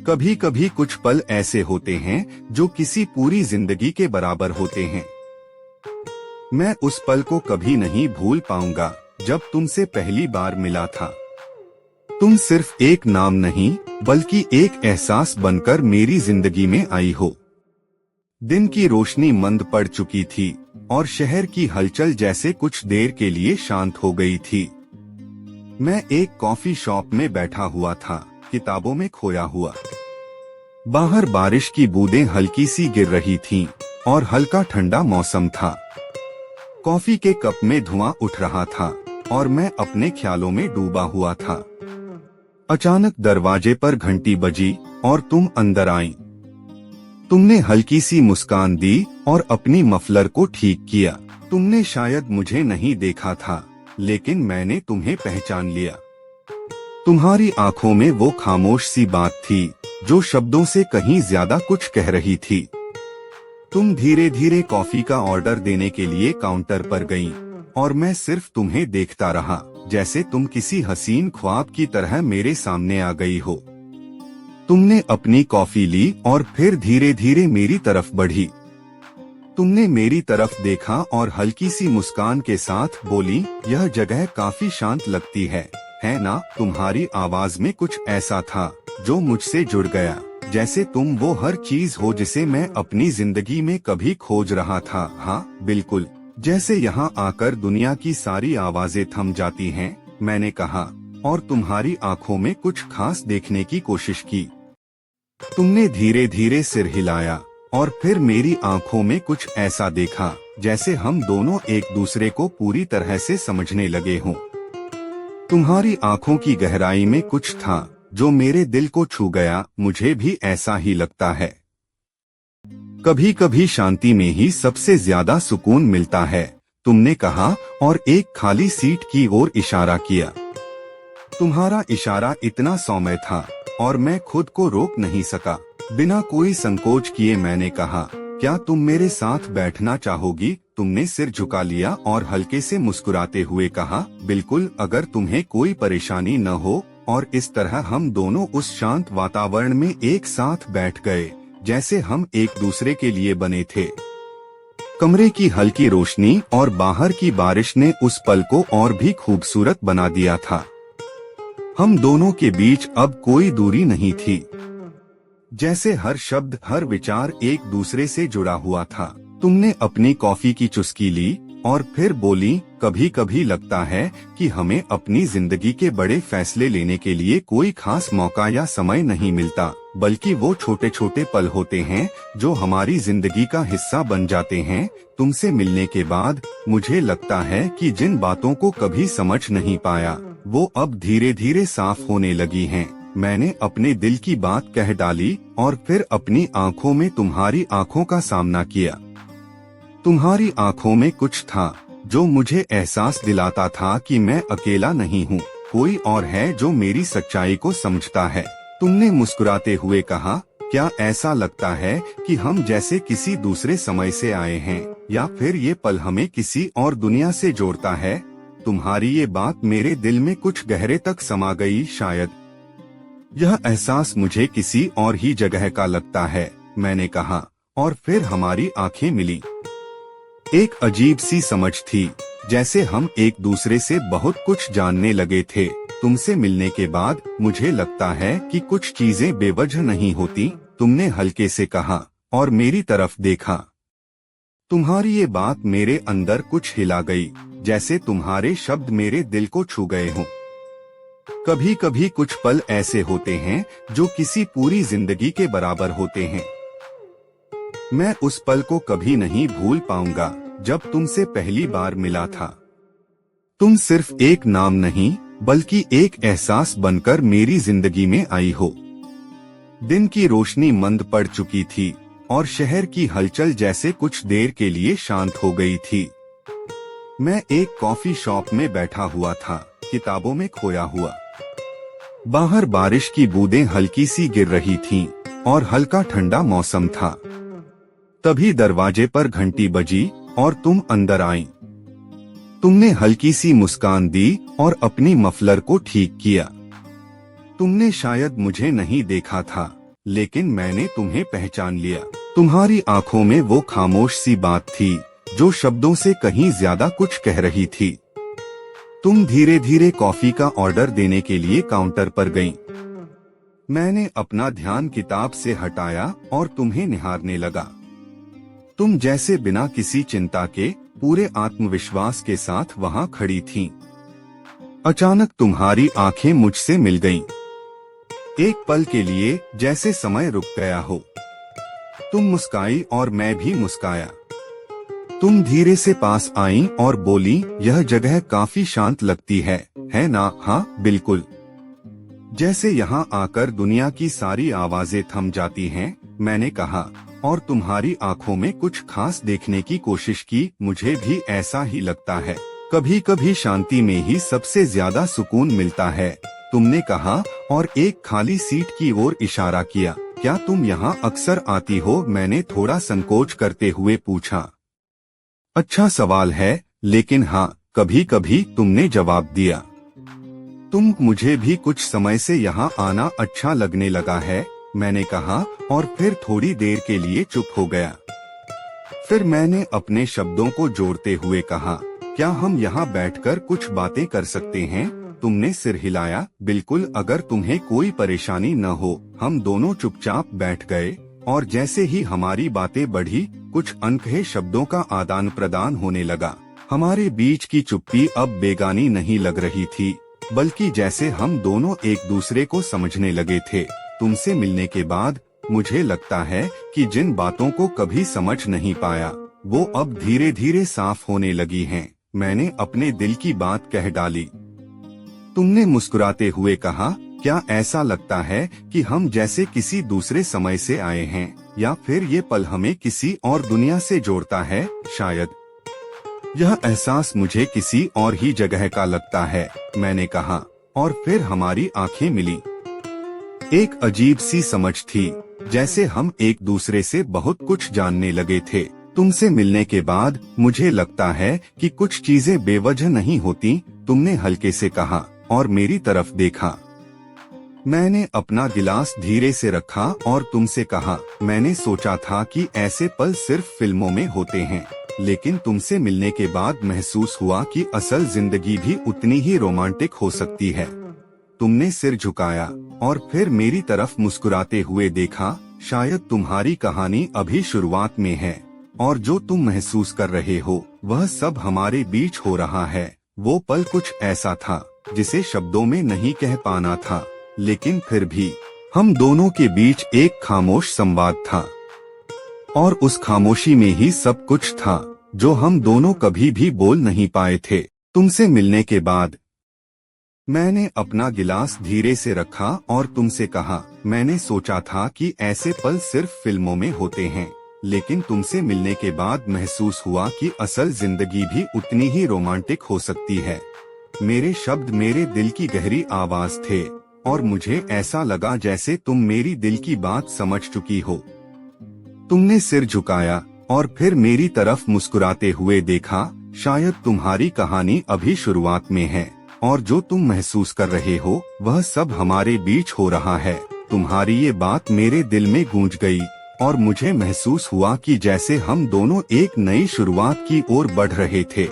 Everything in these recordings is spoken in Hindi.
कभी कभी कुछ पल ऐसे होते हैं जो किसी पूरी जिंदगी के बराबर होते हैं। मैं उस पल को कभी नहीं भूल पाऊंगा जब तुमसे पहली बार मिला था। तुम सिर्फ एक नाम नहीं बल्कि एक एहसास बनकर मेरी जिंदगी में आई हो। दिन की रोशनी मंद पड़ चुकी थी और शहर की हलचल जैसे कुछ देर के लिए शांत हो गई थी। मैं एक कॉफी शॉप में बैठा हुआ था, किताबों में खोया हुआ। बाहर बारिश की बूंदें हल्की सी गिर रही थीं और हल्का ठंडा मौसम था। कॉफी के कप में धुआं उठ रहा था और मैं अपने ख्यालों में डूबा हुआ था। अचानक दरवाजे पर घंटी बजी और तुम अंदर आई। तुमने हल्की सी मुस्कान दी और अपनी मफलर को ठीक किया। तुमने शायद मुझे नहीं देखा था, लेकिन मैंने तुम्हें पहचान लिया। तुम्हारी आंखों में वो खामोश सी बात थी जो शब्दों से कहीं ज्यादा कुछ कह रही थी। तुम धीरे धीरे कॉफी का ऑर्डर देने के लिए काउंटर पर गईं और मैं सिर्फ तुम्हें देखता रहा, जैसे तुम किसी हसीन ख्वाब की तरह मेरे सामने आ गई हो। तुमने अपनी कॉफी ली और फिर धीरे धीरे मेरी तरफ बढ़ी। तुमने मेरी तरफ देखा और हल्की सी मुस्कान के साथ बोली, यह जगह काफी शांत लगती है ना? तुम्हारी आवाज में कुछ ऐसा था जो मुझसे जुड़ गया, जैसे तुम वो हर चीज हो जिसे मैं अपनी जिंदगी में कभी खोज रहा था। हाँ बिल्कुल, जैसे यहाँ आकर दुनिया की सारी आवाजें थम जाती हैं, मैंने कहा, और तुम्हारी आंखों में कुछ खास देखने की कोशिश की। तुमने धीरे धीरे सिर हिलाया और फिर मेरी आंखों में कुछ ऐसा देखा जैसे हम दोनों एक दूसरे को पूरी तरह से समझने लगे हों। तुम्हारी आंखों की गहराई में कुछ था जो मेरे दिल को छू गया। मुझे भी ऐसा ही लगता है। कभी कभी शांति में ही सबसे ज्यादा सुकून मिलता है, तुमने कहा और एक खाली सीट की ओर इशारा किया। तुम्हारा इशारा इतना सौम्य था और मैं खुद को रोक नहीं सका। बिना कोई संकोच किए मैंने कहा, क्या तुम मेरे साथ बैठना चाहोगी? तुमने सिर झुका लिया और हल्के से मुस्कुराते हुए कहा, बिल्कुल, अगर तुम्हें कोई परेशानी न हो। और इस तरह हम दोनों उस शांत वातावरण में एक साथ बैठ गए जैसे हम एक दूसरे के लिए बने थे। कमरे की हल्की रोशनी और बाहर की बारिश ने उस पल को और भी खूबसूरत बना दिया था। हम दोनों के बीच अब कोई दूरी नहीं थी, जैसे हर शब्द हर विचार एक दूसरे से जुड़ा हुआ था। तुमने अपनी कॉफी की चुस्की ली और फिर बोली, कभी कभी लगता है कि हमें अपनी जिंदगी के बड़े फैसले लेने के लिए कोई खास मौका या समय नहीं मिलता, बल्कि वो छोटे छोटे पल होते हैं जो हमारी जिंदगी का हिस्सा बन जाते हैं। तुमसे मिलने के बाद मुझे लगता है कि जिन बातों को कभी समझ नहीं पाया वो अब धीरे धीरे साफ होने लगी हैं। मैंने अपने दिल की बात कह डाली और फिर अपनी आंखों में तुम्हारी आंखों का सामना किया। तुम्हारी आंखों में कुछ था जो मुझे एहसास दिलाता था कि मैं अकेला नहीं हूँ, कोई और है जो मेरी सच्चाई को समझता है। तुमने मुस्कुराते हुए कहा, क्या ऐसा लगता है कि हम जैसे किसी दूसरे समय से आए हैं, या फिर ये पल हमें किसी और दुनिया से जोड़ता है? तुम्हारी ये बात मेरे दिल में कुछ गहरे तक समा गई। शायद यह एहसास मुझे किसी और ही जगह का लगता है, मैंने कहा, और फिर हमारी आंखें मिली। एक अजीब सी समझ थी, जैसे हम एक दूसरे से बहुत कुछ जानने लगे थे। तुमसे मिलने के बाद मुझे लगता है कि कुछ चीजें बेवजह नहीं होती, तुमने हल्के से कहा और मेरी तरफ देखा। तुम्हारी ये बात मेरे अंदर कुछ हिला गई, जैसे तुम्हारे शब्द मेरे दिल को छू गए हों। कभी कभी कुछ पल ऐसे होते हैं जो किसी पूरी जिंदगी के बराबर होते हैं। मैं उस पल को कभी नहीं भूल पाऊंगा जब तुमसे पहली बार मिला था। तुम सिर्फ एक नाम नहीं बल्कि एक एहसास बनकर मेरी जिंदगी में आई हो। दिन की रोशनी मंद पड़ चुकी थी और शहर की हलचल जैसे कुछ देर के लिए शांत हो गई थी। मैं एक कॉफी शॉप में बैठा हुआ था, किताबों में खोया हुआ। बाहर बारिश की बूंदें हल्की सी गिर रही थीं और हल्का ठंडा मौसम था। तभी दरवाजे पर घंटी बजी और तुम अंदर आई। तुमने हल्की सी मुस्कान दी और अपनी मफलर को ठीक किया। तुमने शायद मुझे नहीं देखा था, लेकिन मैंने तुम्हें पहचान लिया। तुम्हारी आंखों में वो खामोश सी बात थी जो शब्दों से कहीं ज्यादा कुछ कह रही थी। तुम धीरे धीरे कॉफी का ऑर्डर देने के लिए काउंटर पर गईं। मैंने अपना ध्यान किताब से हटाया और तुम्हें निहारने लगा। तुम जैसे बिना किसी चिंता के पूरे आत्मविश्वास के साथ वहां खड़ी थीं। अचानक तुम्हारी आंखें मुझसे मिल गईं। एक पल के लिए जैसे समय रुक गया हो। तुम मुस्काई और मैं भी मुस्काया। तुम धीरे से पास आईं और बोली, यह जगह काफी शांत लगती है ना? हाँ बिल्कुल। जैसे यहाँ आकर दुनिया की सारी आवाजें थम जाती हैं, मैंने कहा, और तुम्हारी आंखों में कुछ खास देखने की कोशिश की। मुझे भी ऐसा ही लगता है। कभी कभी शांति में ही सबसे ज्यादा सुकून मिलता है, तुमने कहा और एक खाली सीट की ओर इशारा किया। क्या तुम यहाँ अक्सर आती हो? मैंने थोड़ा संकोच करते हुए पूछा। अच्छा सवाल है, लेकिन हाँ, कभी कभी, तुमने जवाब दिया। मुझे भी कुछ समय से यहाँ आना अच्छा लगने लगा है, मैंने कहा और फिर थोड़ी देर के लिए चुप हो गया। फिर मैंने अपने शब्दों को जोड़ते हुए कहा, क्या हम यहाँ बैठकर कुछ बातें कर सकते हैं? तुमने सिर हिलाया। बिल्कुल, अगर तुम्हें कोई परेशानी न हो। हम दोनों चुपचाप बैठ गए और जैसे ही हमारी बातें बढ़ी, कुछ अनकहे शब्दों का आदान प्रदान होने लगा। हमारे बीच की चुप्पी अब बेगानी नहीं लग रही थी, बल्कि जैसे हम दोनों एक दूसरे को समझने लगे थे। तुमसे मिलने के बाद मुझे लगता है कि जिन बातों को कभी समझ नहीं पाया, वो अब धीरे धीरे साफ होने लगी हैं। मैंने अपने दिल की बात कह डाली। तुमने मुस्कुराते हुए कहा, क्या ऐसा लगता है कि हम जैसे किसी दूसरे समय से आए हैं, या फिर ये पल हमें किसी और दुनिया से जोड़ता है? शायद यह एहसास मुझे किसी और ही जगह का लगता है, मैंने कहा, और फिर हमारी आंखें मिली। एक अजीब सी समझ थी, जैसे हम एक दूसरे से बहुत कुछ जानने लगे थे। तुमसे मिलने के बाद मुझे लगता है कि कुछ चीजें बेवजह नहीं होती, तुमने हल्के से कहा और मेरी तरफ देखा। मैंने अपना गिलास धीरे से रखा और तुमसे कहा, मैंने सोचा था कि ऐसे पल सिर्फ फिल्मों में होते हैं, लेकिन तुमसे मिलने के बाद महसूस हुआ कि असल जिंदगी भी उतनी ही रोमांटिक हो सकती है। तुमने सिर झुकाया और फिर मेरी तरफ मुस्कुराते हुए देखा। शायद तुम्हारी कहानी अभी शुरुआत में है, और जो तुम महसूस कर रहे हो वह सब हमारे बीच हो रहा है। वो पल कुछ ऐसा था जिसे शब्दों में नहीं कह पाना था, लेकिन फिर भी हम दोनों के बीच एक खामोश संवाद था, और उस खामोशी में ही सब कुछ था जो हम दोनों कभी भी बोल नहीं पाए थे। तुमसे मिलने के बाद मैंने अपना गिलास धीरे से रखा और तुमसे कहा, मैंने सोचा था कि ऐसे पल सिर्फ फिल्मों में होते हैं, लेकिन तुमसे मिलने के बाद महसूस हुआ कि असल जिंदगी भी उतनी ही रोमांटिक हो सकती है। मेरे शब्द मेरे दिल की गहरी आवाज थे, और मुझे ऐसा लगा जैसे तुम मेरी दिल की बात समझ चुकी हो। तुमने सिर झुकाया और फिर मेरी तरफ मुस्कुराते हुए देखा। शायद तुम्हारी कहानी अभी शुरुआत में है, और जो तुम महसूस कर रहे हो वह सब हमारे बीच हो रहा है। तुम्हारी ये बात मेरे दिल में गूंज गई, और मुझे महसूस हुआ कि जैसे हम दोनों एक नई शुरुआत की ओर बढ़ रहे थे।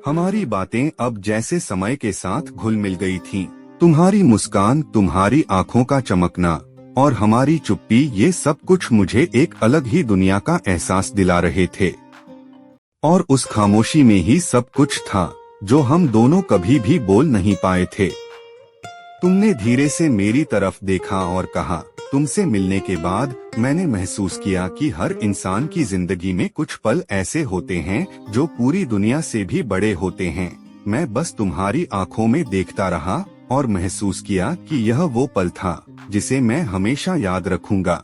हमारी बातें अब जैसे समय के साथ घुल मिल गई थीं। तुम्हारी मुस्कान, तुम्हारी आंखों का चमकना और हमारी चुप्पी, ये सब कुछ मुझे एक अलग ही दुनिया का एहसास दिला रहे थे। और उस खामोशी में ही सब कुछ था जो हम दोनों कभी भी बोल नहीं पाए थे। तुमने धीरे से मेरी तरफ देखा और कहा, तुमसे मिलने के बाद मैंने महसूस किया कि हर इंसान की जिंदगी में कुछ पल ऐसे होते हैं जो पूरी दुनिया से भी बड़े होते हैं। मैं बस तुम्हारी आंखों में देखता रहा और महसूस किया कि यह वो पल था जिसे मैं हमेशा याद रखूंगा।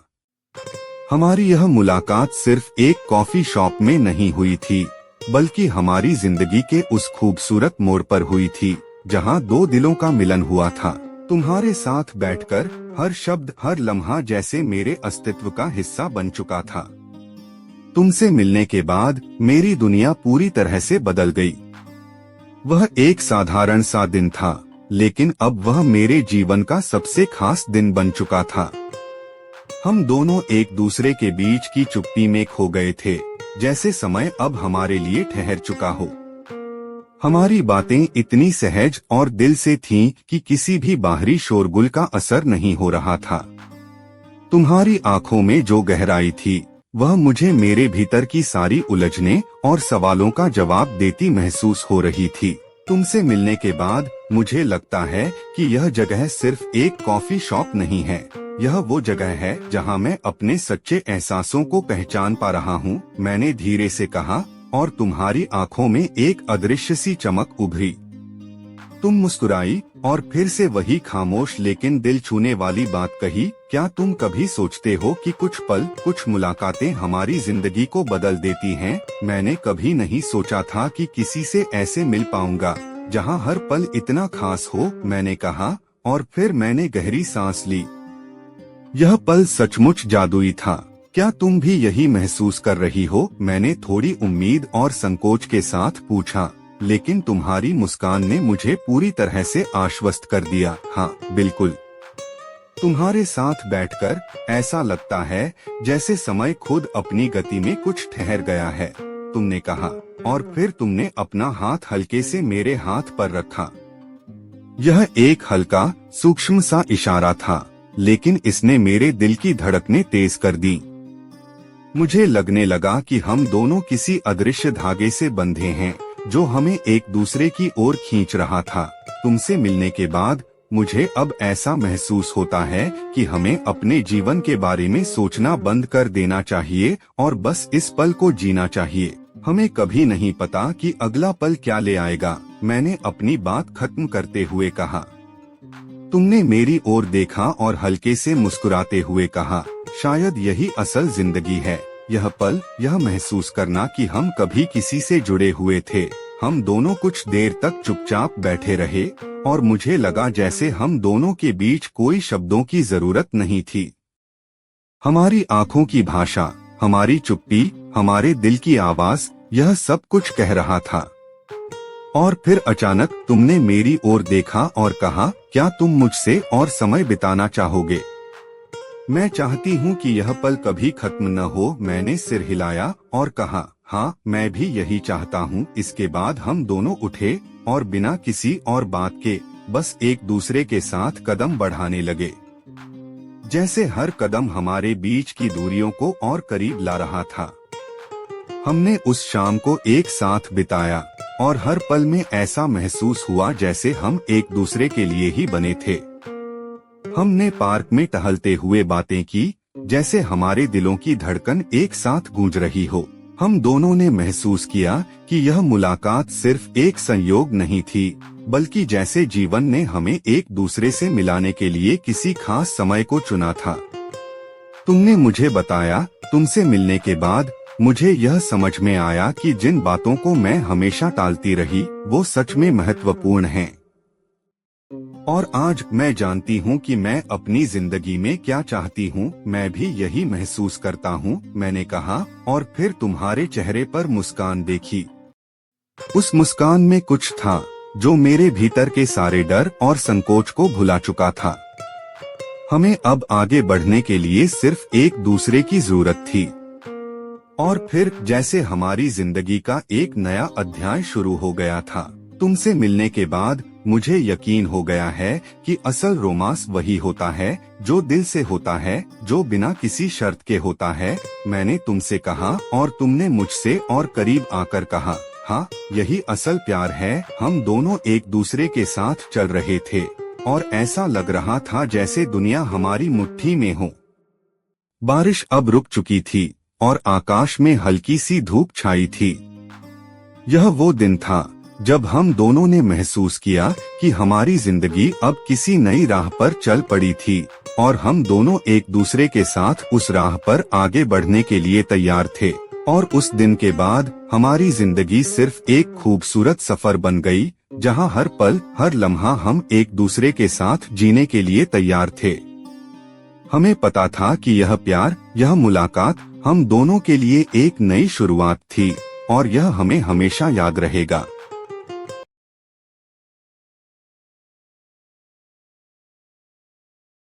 हमारी यह मुलाकात सिर्फ एक कॉफी शॉप में नहीं हुई थी, बल्कि हमारी जिंदगी के उस खूबसूरत मोड़ पर हुई थी जहां दो दिलों का मिलन हुआ था। तुम्हारे साथ बैठकर हर शब्द, हर लम्हा जैसे मेरे अस्तित्व का हिस्सा बन चुका था। तुमसे मिलने के बाद मेरी दुनिया पूरी तरह से बदल गई। वह एक साधारण सा दिन था, लेकिन अब वह मेरे जीवन का सबसे खास दिन बन चुका था। हम दोनों एक दूसरे के बीच की चुप्पी में खो गए थे, जैसे समय अब हमारे लिए ठहर चुका हो। हमारी बातें इतनी सहज और दिल से थीं कि किसी भी बाहरी शोरगुल का असर नहीं हो रहा था। तुम्हारी आंखों में जो गहराई थी वह मुझे मेरे भीतर की सारी उलझने और सवालों का जवाब देती महसूस हो रही थी। तुमसे मिलने के बाद मुझे लगता है कि यह जगह सिर्फ एक कॉफी शॉप नहीं है, यह वो जगह है जहां मैं अपने सच्चे एहसासों को पहचान पा रहा हूँ, मैंने धीरे से कहा, और तुम्हारी आंखों में एक अदृश्य सी चमक उभरी। तुम मुस्कुराई और फिर से वही खामोश लेकिन दिल छूने वाली बात कही, क्या तुम कभी सोचते हो कि कुछ पल, कुछ मुलाकातें हमारी जिंदगी को बदल देती हैं? मैंने कभी नहीं सोचा था कि किसी से ऐसे मिल पाऊंगा जहां हर पल इतना खास हो, मैंने कहा, और फिर मैंने गहरी सांस ली। यह पल सचमुच जादुई था। क्या तुम भी यही महसूस कर रही हो? मैंने थोड़ी उम्मीद और संकोच के साथ पूछा, लेकिन तुम्हारी मुस्कान ने मुझे पूरी तरह से आश्वस्त कर दिया। हाँ बिल्कुल, तुम्हारे साथ बैठकर ऐसा लगता है जैसे समय खुद अपनी गति में कुछ ठहर गया है, तुमने कहा, और फिर तुमने अपना हाथ हल्के से मेरे हाथ पर रखा। यह एक हल्का सूक्ष्म सा इशारा था, लेकिन इसने मेरे दिल की धड़कनें तेज कर दी। मुझे लगने लगा कि हम दोनों किसी अदृश्य धागे से बंधे हैं जो हमें एक दूसरे की ओर खींच रहा था। तुमसे मिलने के बाद मुझे अब ऐसा महसूस होता है कि हमें अपने जीवन के बारे में सोचना बंद कर देना चाहिए और बस इस पल को जीना चाहिए। हमें कभी नहीं पता कि अगला पल क्या ले आएगा, मैंने अपनी बात खत्म करते हुए कहा। तुमने मेरी ओर देखा और हल्के से मुस्कुराते हुए कहा, शायद यही असल जिंदगी है, यह पल, यह महसूस करना कि हम कभी किसी से जुड़े हुए थे। हम दोनों कुछ देर तक चुपचाप बैठे रहे और मुझे लगा जैसे हम दोनों के बीच कोई शब्दों की जरूरत नहीं थी। हमारी आंखों की भाषा, हमारी चुप्पी, हमारे दिल की आवाज, यह सब कुछ कह रहा था। और फिर अचानक तुमने मेरी ओर देखा और कहा, क्या तुम मुझसे और समय बिताना चाहोगे? मैं चाहती हूँ कि यह पल कभी खत्म न हो, मैंने सिर हिलाया और कहा, हाँ मैं भी यही चाहता हूँ। इसके बाद हम दोनों उठे और बिना किसी और बात के बस एक दूसरे के साथ कदम बढ़ाने लगे, जैसे हर कदम हमारे बीच की दूरियों को और करीब ला रहा था। हमने उस शाम को एक साथ बिताया और हर पल में ऐसा महसूस हुआ जैसे हम एक दूसरे के लिए ही बने थे। हमने पार्क में टहलते हुए बातें की, जैसे हमारे दिलों की धड़कन एक साथ गूंज रही हो। हम दोनों ने महसूस किया कि यह मुलाकात सिर्फ एक संयोग नहीं थी, बल्कि जैसे जीवन ने हमें एक दूसरे से मिलाने के लिए किसी खास समय को चुना था। तुमने मुझे बताया, तुमसे मिलने के बाद मुझे यह समझ में आया कि जिन बातों को मैं हमेशा टालती रही वो सच में महत्वपूर्ण हैं। और आज मैं जानती हूँ कि मैं अपनी जिंदगी में क्या चाहती हूँ। मैं भी यही महसूस करता हूँ, मैंने कहा, और फिर तुम्हारे चेहरे पर मुस्कान देखी। उस मुस्कान में कुछ था जो मेरे भीतर के सारे डर और संकोच को भुला चुका था। हमें अब आगे बढ़ने के लिए सिर्फ एक दूसरे की जरूरत थी। और फिर जैसे हमारी जिंदगी का एक नया अध्याय शुरू हो गया था। तुमसे मिलने के बाद मुझे यकीन हो गया है कि असल रोमांस वही होता है जो दिल से होता है, जो बिना किसी शर्त के होता है, मैंने तुमसे कहा, और तुमने मुझसे और करीब आकर कहा, हाँ यही असल प्यार है। हम दोनों एक दूसरे के साथ चल रहे थे और ऐसा लग रहा था जैसे दुनिया हमारी मुट्ठी में हो। बारिश अब रुक चुकी थी और आकाश में हल्की सी धूप छाई थी। यह वो दिन था जब हम दोनों ने महसूस किया कि हमारी जिंदगी अब किसी नई राह पर चल पड़ी थी और हम दोनों एक दूसरे के साथ उस राह पर आगे बढ़ने के लिए तैयार थे। और उस दिन के बाद हमारी जिंदगी सिर्फ एक खूबसूरत सफर बन गई, जहां हर पल, हर लम्हा हम एक दूसरे के साथ जीने के लिए तैयार थे। हमें पता था कि यह प्यार, यह मुलाकात हम दोनों के लिए एक नई शुरुआत थी और यह हमें हमेशा याद रहेगा।